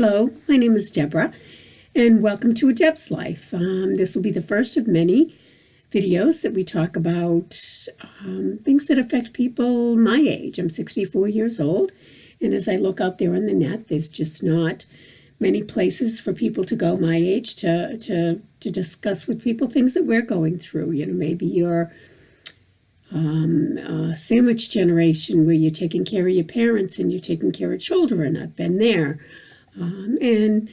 Hello, my name is Deborah, and welcome to ADebsLife. This will be the first of many videos that we talk about things that affect people my age. I'm 64 years old, and as I look out there on the net, there's just not many places for people to go my age to discuss with people things that we're going through. You know, maybe you're sandwich generation where you're taking care of your parents and you're taking care of children. I've been there. And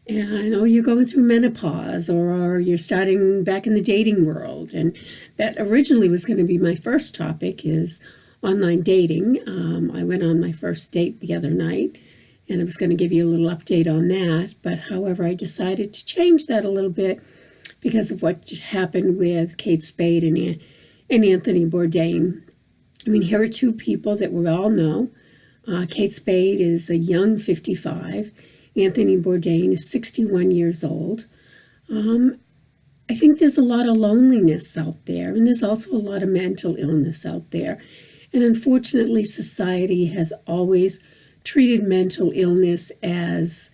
I know you're going through menopause or you're starting back in the dating world. And that originally was going to be my first topic, is online dating. I went on my first date the other night, and I was going to give you a little update on that. But however, I decided to change that a little bit because of what happened with Kate Spade and Anthony Bourdain. I mean, here are two people that we all know. Kate Spade is a young 55. Anthony Bourdain is 61 years old. I think there's a lot of loneliness out there, and there's also a lot of mental illness out there. And unfortunately, society has always treated mental illness as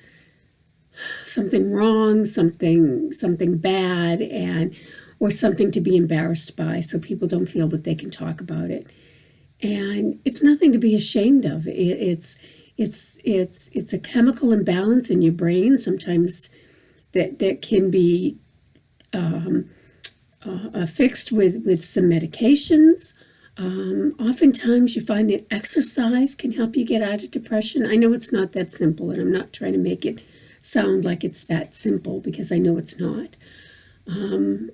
something wrong, something bad, or something to be embarrassed by, so people don't feel that they can talk about it. And it's nothing to be ashamed of. It's a chemical imbalance in your brain sometimes that can be fixed with some medications. Oftentimes you find that exercise can help you get out of depression. I know it's not that simple, and I'm not trying to make it sound like it's that simple, because I know it's not.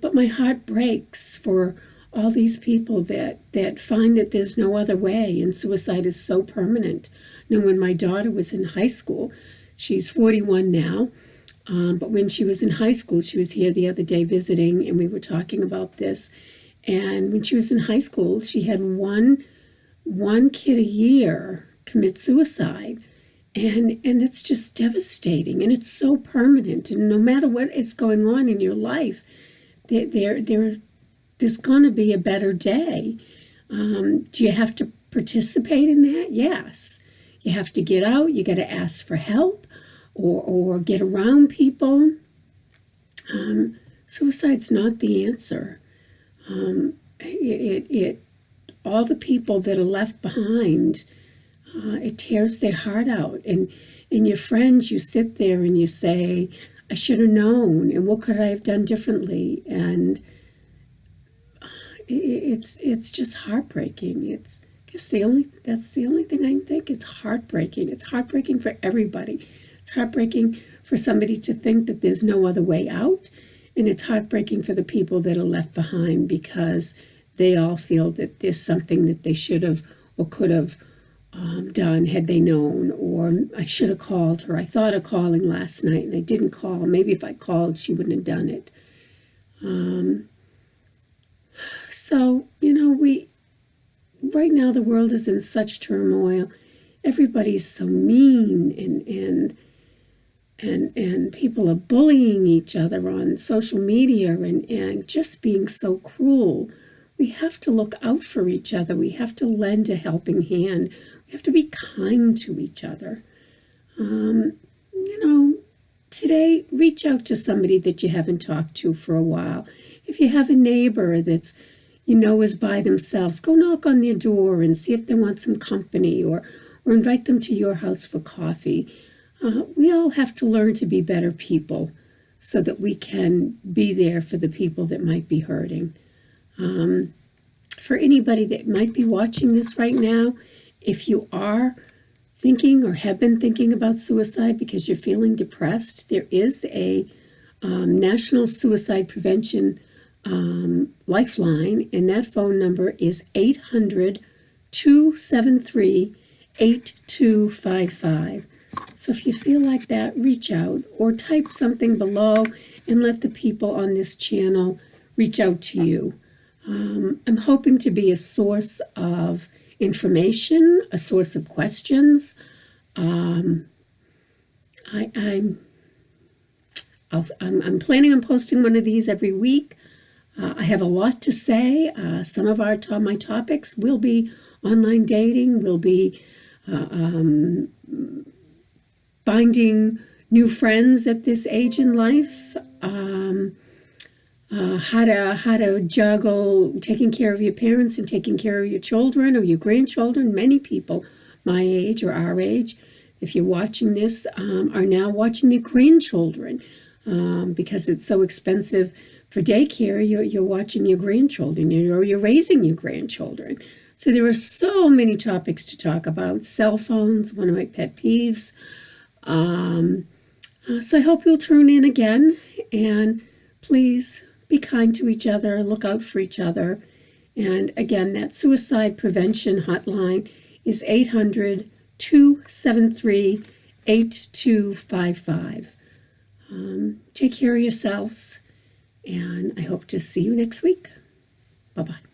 But my heart breaks for all these people that find that there's no other way, and suicide is so permanent. You know, when my daughter was in high school, she's 41 now, but when she was in high school, she was here the other day visiting, and we were talking about this. And when she was in high school, she had one kid a year commit suicide. And it's just devastating, and it's so permanent. And no matter what is going on in your life, there's going to be a better day. Do you have to participate in that? Yes. You have to get out. You got to ask for help or get around people. Suicide's not the answer. All the people that are left behind, it tears their heart out. And your friends, you sit there and you say, I should have known, and what could I have done differently? And it's just heartbreaking. That's the only thing I can think. It's heartbreaking. It's heartbreaking for everybody. It's heartbreaking for somebody to think that there's no other way out, and it's heartbreaking for the people that are left behind because they all feel that there's something that they should have or could have done had they known, or I should have called her. I thought of calling last night and I didn't call. Maybe if I called, she wouldn't have done it. So, you know, right now the world is in such turmoil. Everybody's so mean, and people are bullying each other on social media and just being so cruel. We have to look out for each other. We have to lend a helping hand. We have to be kind to each other. You know, today, reach out to somebody that you haven't talked to for a while. If you have a neighbor that's, you know, is by themselves, go knock on their door and see if they want some company, or invite them to your house for coffee. We all have to learn to be better people so that we can be there for the people that might be hurting. For anybody that might be watching this right now, if you are thinking or have been thinking about suicide because you're feeling depressed, there is a National Suicide Prevention Lifeline, and that phone number is 800-273-8255. So if you feel like that, reach out or type something below and let the people on this channel reach out to you. I'm hoping to be a source of information, a source of questions. I'm planning on posting one of these every week. I have a lot to say. Some of my topics will be online dating, will be finding new friends at this age in life, how to juggle taking care of your parents and taking care of your children or your grandchildren. Many people my age or our age, if you're watching this, are now watching their grandchildren because it's so expensive for daycare. You're watching your grandchildren, or you're raising your grandchildren. So there are so many topics to talk about. Cell phones, one of my pet peeves. So I hope you'll tune in again, and please be kind to each other, look out for each other. And again, that suicide prevention hotline is 800-273-8255. Take care of yourselves, and I hope to see you next week. Bye-bye.